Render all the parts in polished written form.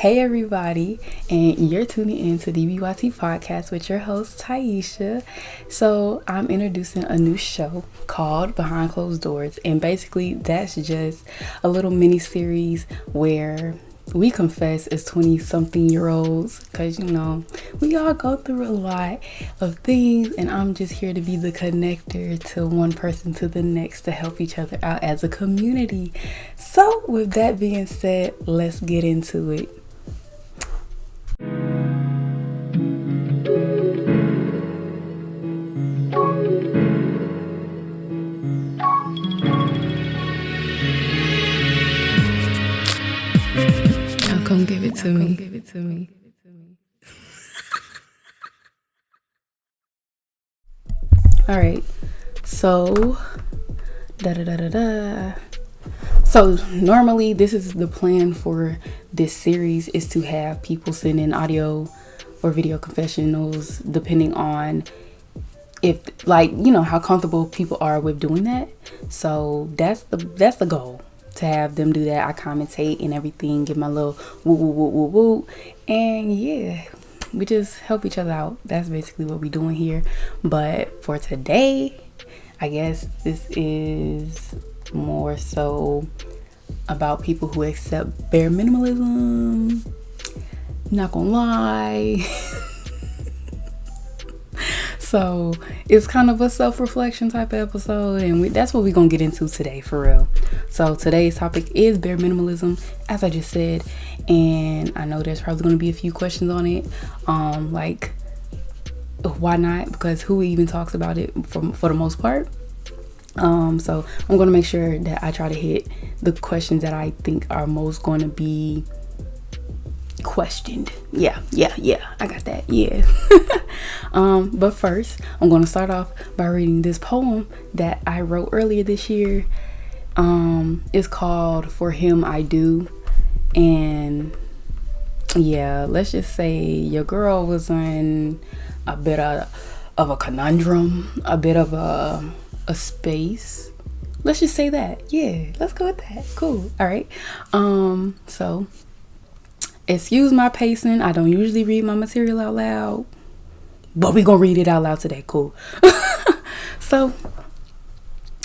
Hey everybody, and you're tuning in to DBYT podcast with your host Tyesha. So I'm introducing a new show called Behind Closed Doors, and basically that's just a little mini series where we confess as 20-something-year-olds, because we all go through a lot of things, and I'm just here to be the connector to one person to the next to help each other out as a community. So with that being said, let's get into it. Come give it to me. All right. So, So normally this is the plan for this series, is to have people send in audio or video confessionals, depending on if how comfortable people are with doing that. So that's the goal, to have them do that. I commentate and everything, give my little woo, and yeah, we just help each other out. That's basically what we're doing here. But for today, I guess this is more so about people who accept bare minimalism. Not gonna lie. So it's kind of a self-reflection type of episode, and that's what we're gonna get into today, for real. So today's topic is bare minimalism, as I just said, and I know there's probably gonna be a few questions on it, like why not, because who even talks about it for the most part. So I'm gonna make sure that I try to hit the questions that I think are most going to be questioned. Yeah, I got that. Yeah. But first, I'm going to start off by reading this poem that I wrote earlier this year. It's called For Him I Do. And yeah, let's just say your girl was in a bit of a conundrum, a bit of a space. Let's just say that. Yeah, let's go with that. Cool. All right. So excuse my pacing. I don't usually read my material out loud, but we're gonna read it out loud today. Cool. So,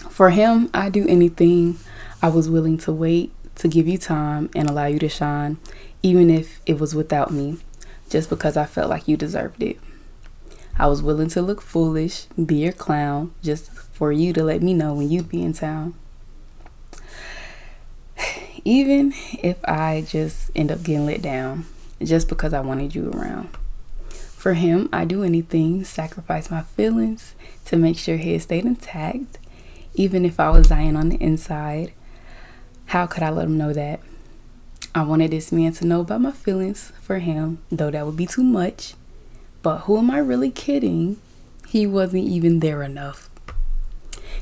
for him, I do anything. I was willing to wait, to give you time and allow you to shine, even if it was without me, just because I felt like you deserved it. I was willing to look foolish, be your clown, just for you to let me know when you'd be in town. Even if I just end up getting let down, just because I wanted you around. For him, I do anything, sacrifice my feelings to make sure his stayed intact, even if I was dying on the inside. How could I let him know that? I wanted this man to know about my feelings for him, though that would be too much. But who am I really kidding? He wasn't even there enough.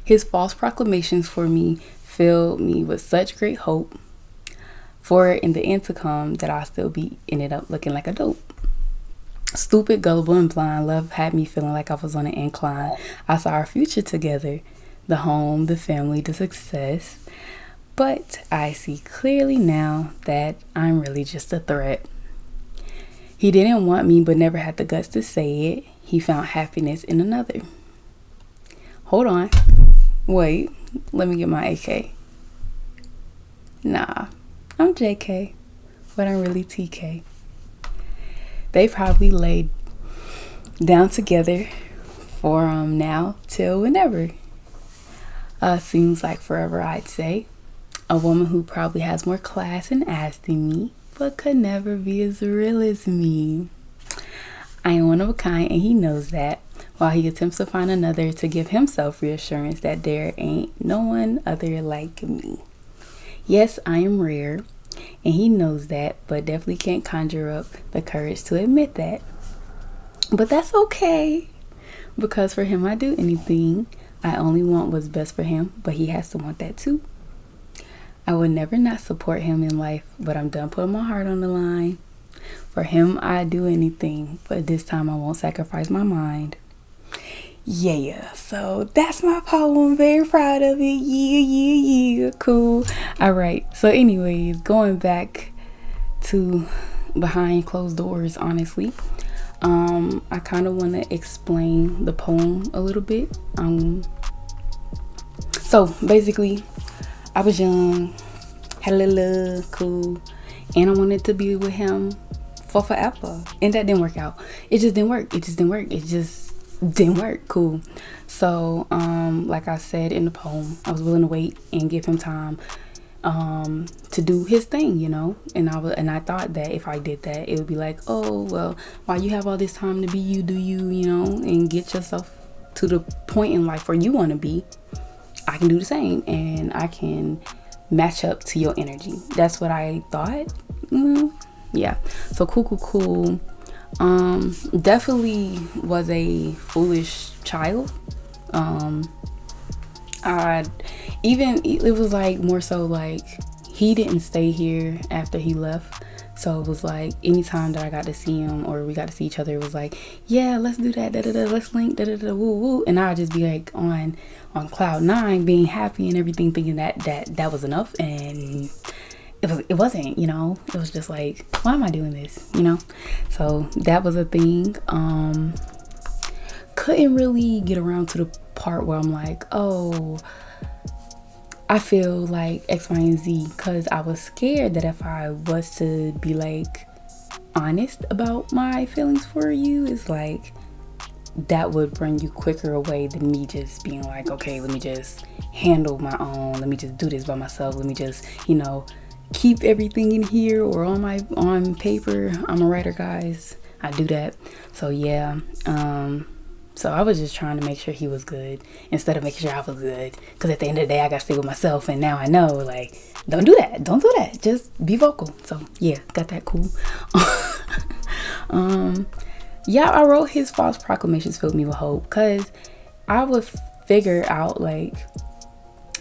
His false proclamations for me filled me with such great hope for in the end to come that I'll still be ended up looking like a dope. Stupid, gullible, and blind love had me feeling like I was on an incline. I saw our future together, the home, the family, the success. But I see clearly now that I'm really just a threat. He didn't want me, but never had the guts to say it. He found happiness in another. Hold on. Wait, let me get my AK. Nah, I'm JK, but I'm really TK. They probably laid down together for now till whenever. Seems like forever, I'd say. A woman who probably has more class and ass than me, but could never be as real as me. I am one of a kind, and he knows that, while he attempts to find another to give himself reassurance that there ain't no one other like me. Yes, I am rare, and he knows that, but definitely can't conjure up the courage to admit that. But that's okay, because for him I do anything. I only want what's best for him, but he has to want that too. I would never not support him in life, but I'm done putting my heart on the line. For him, I do anything, but this time I won't sacrifice my mind. Yeah, so that's my poem. Very proud of it. Yeah. Cool. All right. So anyways, going back to behind closed doors, honestly. I kind of want to explain the poem a little bit. So basically, I was young, had a little love, cool, and I wanted to be with him for forever, and that didn't work out. It just didn't work. Cool. So like I said in the poem, I was willing to wait and give him time to do his thing, you know. And I thought that if I did that, it would be like, oh well, while you have all this time to be you, do you, you know, and get yourself to the point in life where you want to be, I can do the same, and I can match up to your energy. That's what I thought. Yeah. So cool. Definitely was a foolish child. It was like more so like he didn't stay here after he left. So it was like anytime that I got to see him or we got to see each other, it was like, yeah, let's do that, let's link, woo woo, and I'd just be like on cloud 9, being happy and everything, thinking that was enough, and it wasn't, you know. It was just like, why am I doing this, you know? So that was a thing. Couldn't really get around to the part where I'm like, oh, I feel like X, Y, and Z, because I was scared that if I was to be like honest about my feelings for you, it's like that would bring you quicker away than me just being like, okay, let me just handle my own, let me just do this by myself, let me just, you know, keep everything in here or on paper. I'm a writer, guys. I do that. So yeah, so I was just trying to make sure he was good instead of making sure I was good, because at the end of the day I got to stay with myself, and now I know, like, don't do that, just be vocal. So yeah, got that cool. Yeah, I wrote his false proclamations filled me with hope, because I would figure out, like,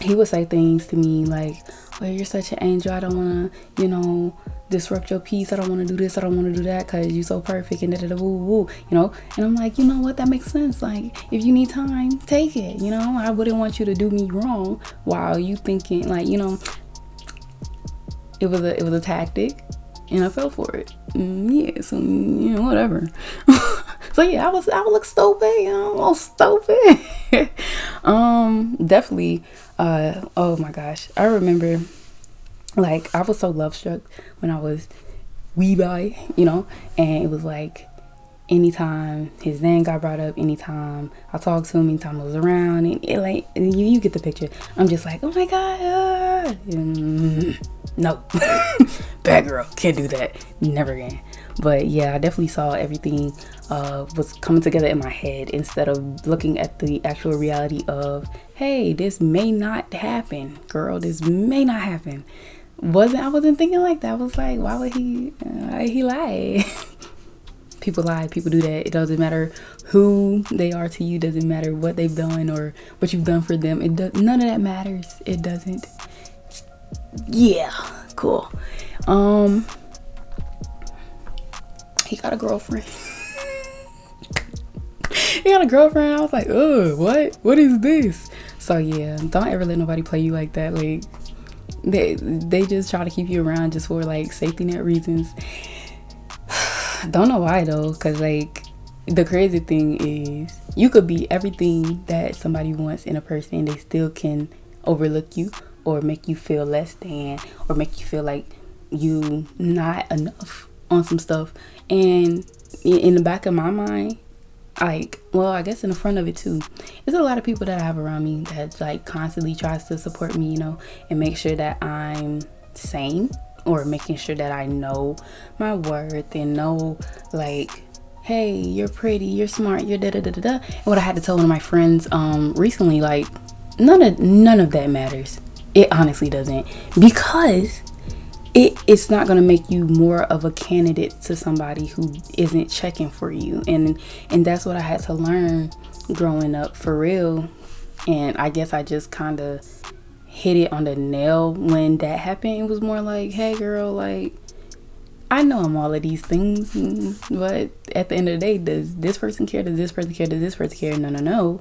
he would say things to me like, well, you're such an angel, I don't want to, you know, disrupt your peace, I don't want to do this, I don't want to do that, because you're so perfect, and woo woo, you know. And I'm like, you know what, that makes sense. Like, if you need time, take it, you know. I wouldn't want you to do me wrong while you thinking, like, you know, it was a tactic, and I fell for it. Yeah, so, you know, whatever. So yeah, I would look stupid, you know, almost stupid. Definitely. Oh my gosh, I remember, like, I was so love struck when I was wee boy, you know, and it was like anytime his name got brought up, anytime I talked to him, anytime I was around, and it, like, you get the picture. I'm just like, oh my god, no, bad girl, can't do that, never again. But yeah, I definitely saw everything was coming together in my head instead of looking at the actual reality of, hey, this may not happen, girl, this may not happen. I wasn't thinking like that. I was like, why would he lie? People lie, people do that. It doesn't matter who they are to you, doesn't matter what they've done or what you've done for them. None of that matters. It doesn't. Yeah, cool. He got a girlfriend. He got a girlfriend. I was like, oh, what is this? So yeah, don't ever let nobody play you like that. Like, they just try to keep you around just for, like, safety net reasons. Don't know why though, because, like, the crazy thing is you could be everything that somebody wants in a person, and they still can overlook you or make you feel less than, or make you feel like you not enough on some stuff. And in the back of my mind, like, well, I guess in the front of it too, there's a lot of people that I have around me that, like, constantly tries to support me, you know, and make sure that I'm sane, or making sure that I know my worth and know, like, hey, you're pretty, you're smart, you're da-da-da-da-da. And what I had to tell one of my friends recently, like, none of that matters. It honestly doesn't, because it's not going to make you more of a candidate to somebody who isn't checking for you. And that's what I had to learn growing up, for real. And I guess I just kind of hit it on the nail when that happened. It was more like, hey girl, like, I know I'm all of these things, but at the end of the day, does this person care? Does this person care? Does this person care? No.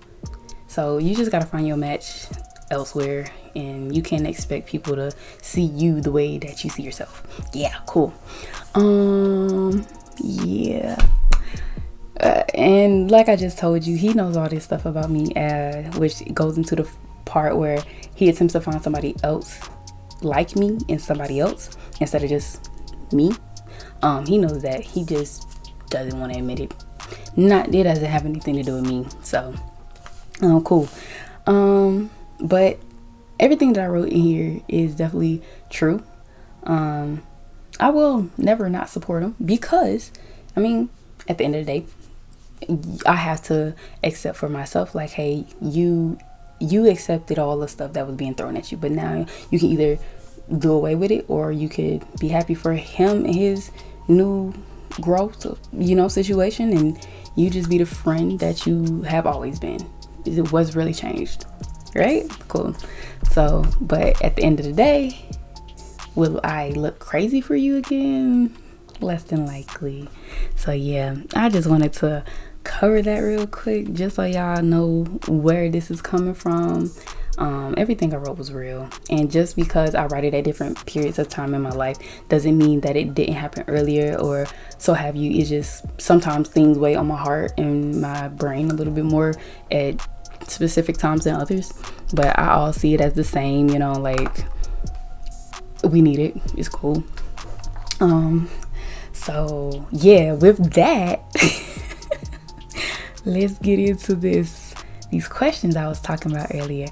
So you just got to find your match elsewhere, and you can't expect people to see you the way that you see yourself. Yeah, cool. And like I just told you, he knows all this stuff about me, which goes into the part where he attempts to find somebody else like me and somebody else instead of just me. He knows that. He just doesn't want to admit it. It doesn't have anything to do with me. So, cool. But everything that I wrote in here is definitely true. I will never not support him because, I mean, at the end of the day, I have to accept for myself, like, hey, you accepted all the stuff that was being thrown at you, but now you can either do away with it, or you could be happy for him and his new growth, situation, and you just be the friend that you have always been. What's really changed, right? Cool. So, but at the end of the day, will I look crazy for you again? Less than likely. So yeah, I just wanted to cover that real quick, just so y'all know where this is coming from. Everything I wrote was real, and just because I write it at different periods of time in my life doesn't mean that it didn't happen earlier, or so have you. It's just sometimes things weigh on my heart and my brain a little bit more at specific times than others, but I all see it as the same, like, we need it. It's cool. So yeah, with that, let's get into these questions I was talking about earlier.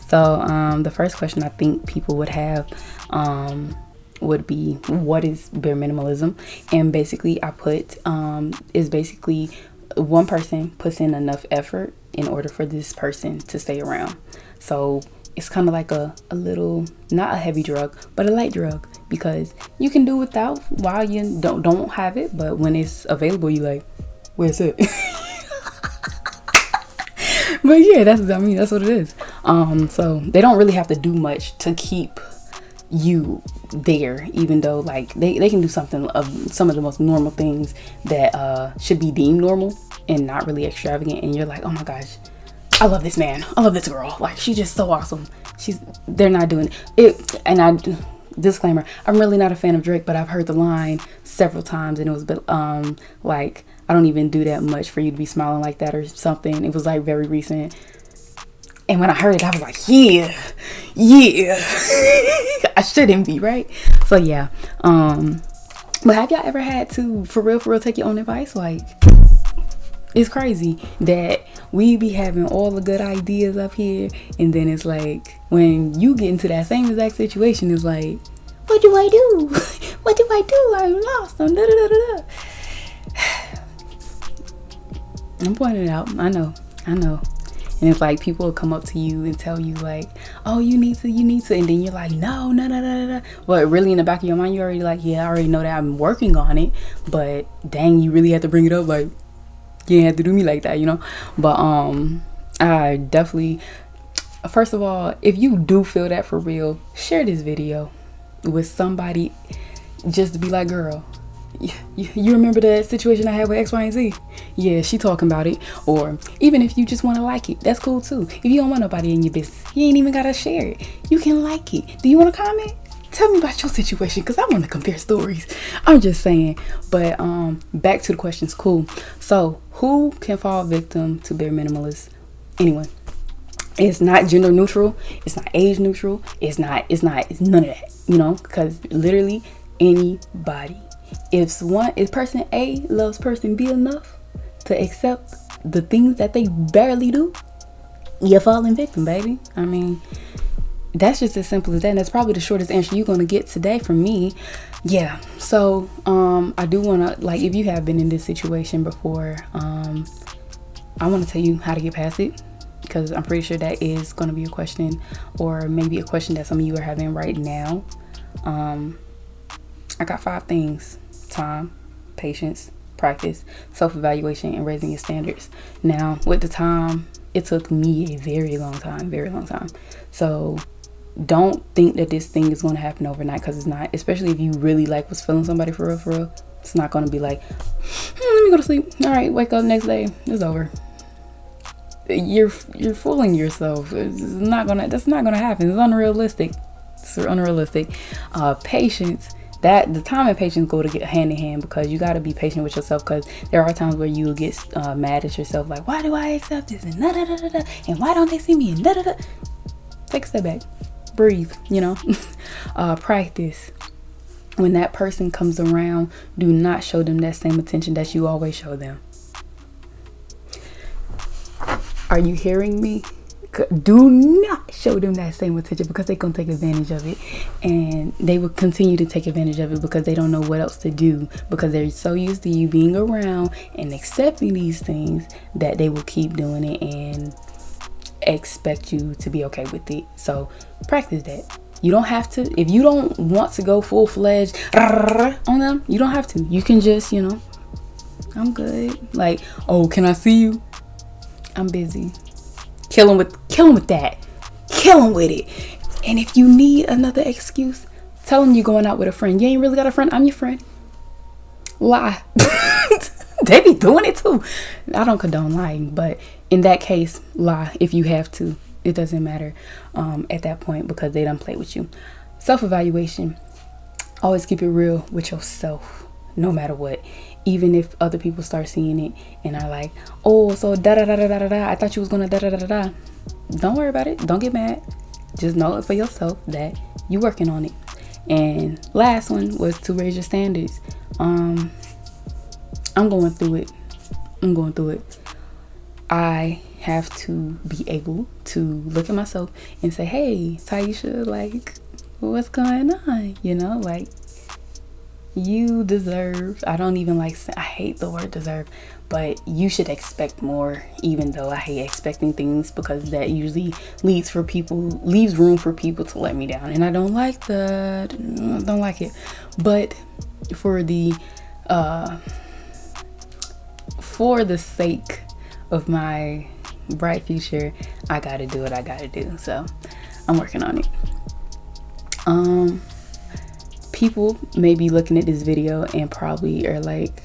So the first question I think people would have would be, what is bare minimalism? And basically I put is basically one person puts in enough effort in order for this person to stay around. So it's kind of like a little, not a heavy drug, but a light drug, because you can do without while you don't have it, but when it's available, you like, where's it? But yeah, that's what it is. So they don't really have to do much to keep you there, even though like they can do some of the most normal things that should be deemed normal and not really extravagant, and you're like, oh my gosh, I love this man, I love this girl, like she's just so awesome. They're not doing it. And disclaimer, I'm really not a fan of Drake, but I've heard the line several times, and it was like, I don't even do that much for you to be smiling like that, or something. It was like very recent, and when I heard it, I was like, yeah I shouldn't be, right? So yeah, but have y'all ever had to for real take your own advice? Like, it's crazy that we be having all the good ideas up here, and then it's like when you get into that same exact situation, it's like, what do I do? What do I do? I'm lost. I'm da da da da. I'm pointing it out. I know. And it's like people will come up to you and tell you like, oh, you need to, and then you're like, no. But really in the back of your mind, you're already like, yeah, I already know that I'm working on it, but dang, you really have to bring it up, like, you didn't have to do me like that, But I definitely, first of all, if you do feel that for real, share this video with somebody, just to be like, girl, you remember that situation I had with X, Y, and Z? Yeah, she talking about it. Or even if you just want to like it, that's cool too. If you don't want nobody in your business, you ain't even gotta share it. You can like it. Do you want to comment? Tell me about your situation, because I want to compare stories. I'm just saying. But back to the questions. Cool. So who can fall victim to bare minimalists? Anyone. It's not gender neutral. It's not age neutral. It's none of that. Because literally anybody. If person A loves person B enough to accept the things that they barely do, you're falling victim, baby. I mean, that's just as simple as that, and that's probably the shortest answer you're gonna get today from me. Yeah. So I do wanna, like, if you have been in this situation before, I want to tell you how to get past it, because I'm pretty sure that is gonna be a question, or maybe a question that some of you are having right now. I got 5 things: time, patience, practice, self-evaluation, and raising your standards. Now, with the time, it took me a very long time. So don't think that this thing is going to happen overnight, because it's not. Especially if you really was feeling somebody for real. It's not going to be like, let me go to sleep. All right, wake up next day, it's over. You're fooling yourself. That's not gonna happen. It's unrealistic. Patience. that the time and patience go to get hand in hand, because you got to be patient with yourself, because there are times where you will get mad at yourself, like, why do I accept this, and da da da da da, and why don't they see me, and da da da. Take a step back, breathe, practice. When that person comes around, do not show them that same attention that you always show them. Are you hearing me? Do not show them that same attention, because they're going to take advantage of it, and they will continue to take advantage of it because they don't know what else to do, because they're so used to you being around and accepting these things that they will keep doing it and expect you to be okay with it. So practice that. You don't have to. If you don't want to go full-fledged on them, you don't have to. You can just, I'm good. Like, oh, can I see you? I'm busy. Kill him with that. Kill him with it. And if you need another excuse, tell him you're going out with a friend. You ain't really got a friend. I'm your friend. Lie. They be doing it too. I don't condone lying, but in that case, lie if you have to. It doesn't matter at that point, because they done play with you. Self-evaluation. Always keep it real with yourself, no matter what. Even if other people start seeing it and are like, oh, so da da da da da da, I thought you was gonna da da da da da. Don't worry about it. Don't get mad. Just know it for yourself that you working on it. And last one was to raise your standards. I'm going through it. I have to be able to look at myself and say, hey, Tyesha, like, what's going on? Like, you deserve, I hate the word deserve, but you should expect more, even though I hate expecting things, because that usually leaves room for people to let me down. And I don't like that. I don't like it. But for the sake of my bright future, I gotta do what I gotta do. So I'm working on it. People may be looking at this video and probably are like,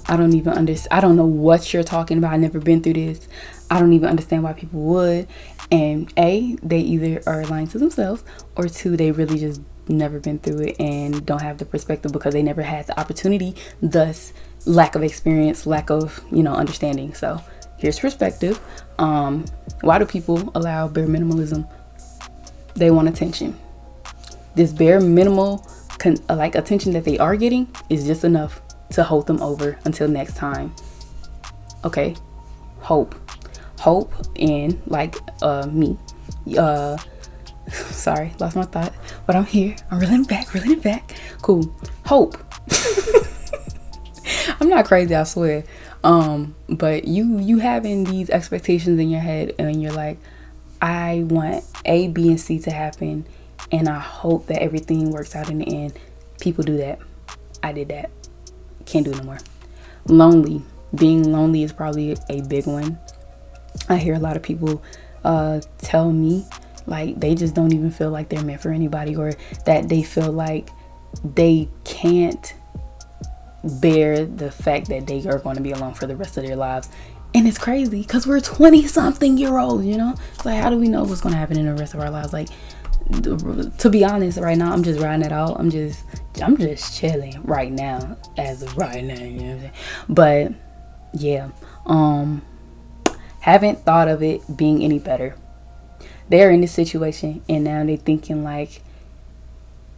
I don't know what you're talking about. I've never been through this. I don't even understand why people would. And A, they either are lying to themselves, or two, they really just never been through it and don't have the perspective because they never had the opportunity, thus lack of experience, lack of understanding. So here's perspective. Why do people allow bare minimalism? They want attention. This bare minimal attention that they are getting is just enough to hold them over until next time. Okay, hope in me. Sorry, lost my thought, but I'm here. I'm reeling it back. Cool. Hope. I'm not crazy, I swear. But you having these expectations in your head, and you're like, I want A, B, and C to happen, and I hope that everything works out in the end. People do that. I did that. Can't do it no more. Lonely. Being lonely is probably a big one. I hear a lot of people tell me like they just don't even feel like they're meant for anybody, or that they feel like they can't bear the fact that they are going to be alone for the rest of their lives. And it's crazy because we're 20-something-year-olds, It's like, how do we know what's going to happen in the rest of our lives? Like, to be honest, right now I'm just riding it out. I'm just chilling right now, as of right now, you know what I'm saying? But yeah, haven't thought of it being any better. They're in this situation and now they're thinking like,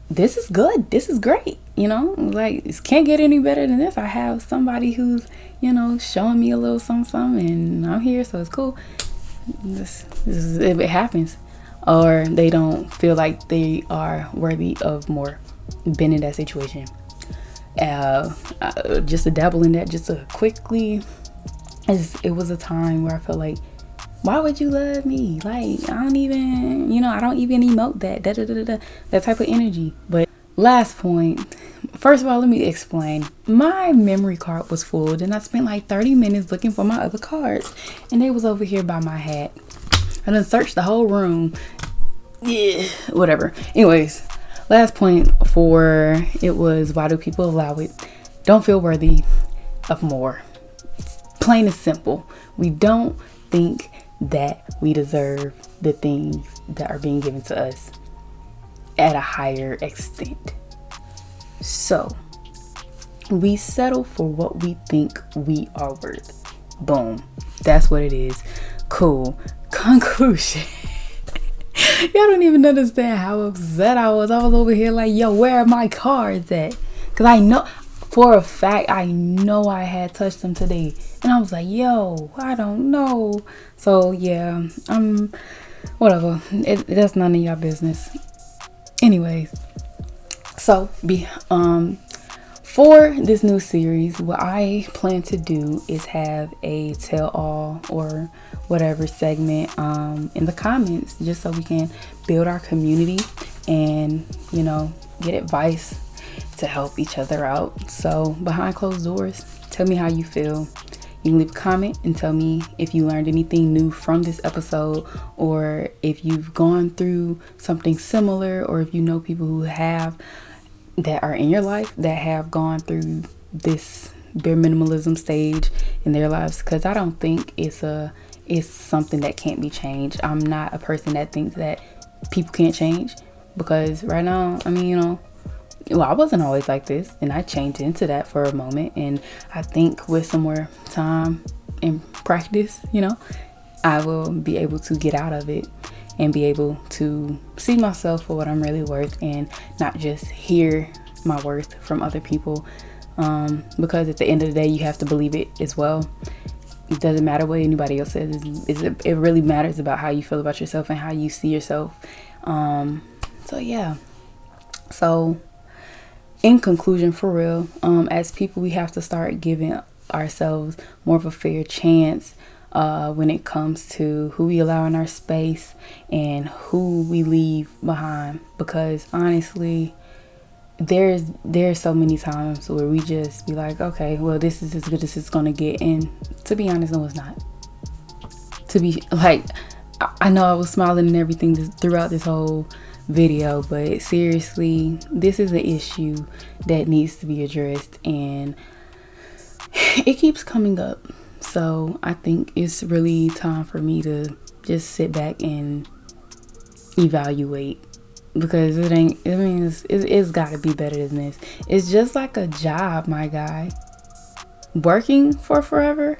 this is good, this is great, like, it can't get any better than this. I have somebody who's showing me a little something and I'm here, so it's cool. This is if it happens. Or they don't feel like they are worthy of more. Been in that situation. Just to dabble in that, just to quickly, it was a time where I felt like, why would you love me? Like, I don't even emote that type of energy. But last point, first of all, let me explain. My memory card was full, and I spent like 30 minutes looking for my other cards, and they was over here by my hat. I done searched the whole room. Yeah, whatever. Anyways, last point for it was, why do people allow it? Don't feel worthy of more. Plain and simple. We don't think that we deserve the things that are being given to us at a higher extent. So we settle for what we think we are worth. Boom. That's what it is. Cool. Conclusion. Y'all don't even understand how upset I was. I was over here like, yo, where are my cards at? Because I know for a fact, I know I had touched them today. And I was like, yo, I don't know. So yeah, whatever. That's none of y'all business. Anyways, so for this new series, what I plan to do is have a tell all or whatever segment in the comments, just so we can build our community and, you know, get advice to help each other out. So behind closed doors, tell me how you feel. You can leave a comment and tell me if you learned anything new from this episode, or if you've gone through something similar, or if you know people who have, that are in your life, that have gone through this bare minimalism stage in their lives. Because I don't think it's something that can't be changed. I'm not a person that thinks that people can't change, because right now, I mean, you know, well, I wasn't always like this, and I changed into that for a moment. And I think with some more time and practice, you know, I will be able to get out of it and be able to see myself for what I'm really worth, and not just hear my worth from other people. Because at the end of the day, you have to believe it as well. It doesn't matter what anybody else says. It really matters about how you feel about yourself and how you see yourself. So yeah. So in conclusion, for real, as people, we have to start giving ourselves more of a fair chance when it comes to who we allow in our space and who we leave behind. Because honestly, there's so many times where we just be like, okay, well, this is as good as it's gonna get, and to be honest, no, it's not. To be like, I know I was smiling and everything throughout this whole video, but seriously, this is an issue that needs to be addressed, and it keeps coming up. So I think it's really time for me to just sit back and evaluate, because it's gotta be better than this. It's just like a job, my guy. Working for forever,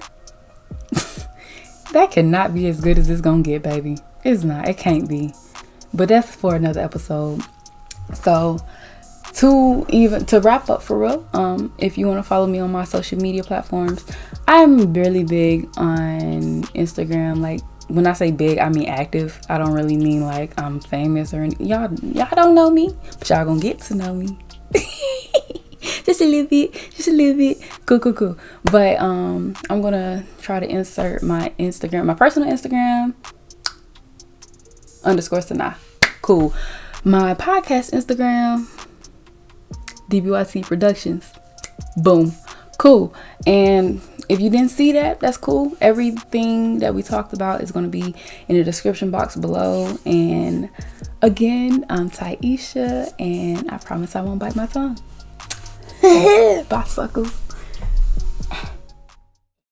that cannot be as good as it's gonna get, baby. It's not. It can't be. But that's for another episode. So to wrap up, for real, if you want to follow me on my social media platforms, I'm really big on Instagram. Like, when I say big, I mean active. I don't really mean like I'm famous or anything. Y'all don't know me, but y'all gonna get to know me. just a little bit. Cool. But I'm gonna try to insert my Instagram, my personal Instagram _Sanaa. Cool. My podcast Instagram, DBYT Productions. Boom. Cool. And if you didn't see that, that's cool. Everything that we talked about is going to be in the description box below. And again, I'm Tyesha, and I promise I won't bite my tongue. Bye, suckers.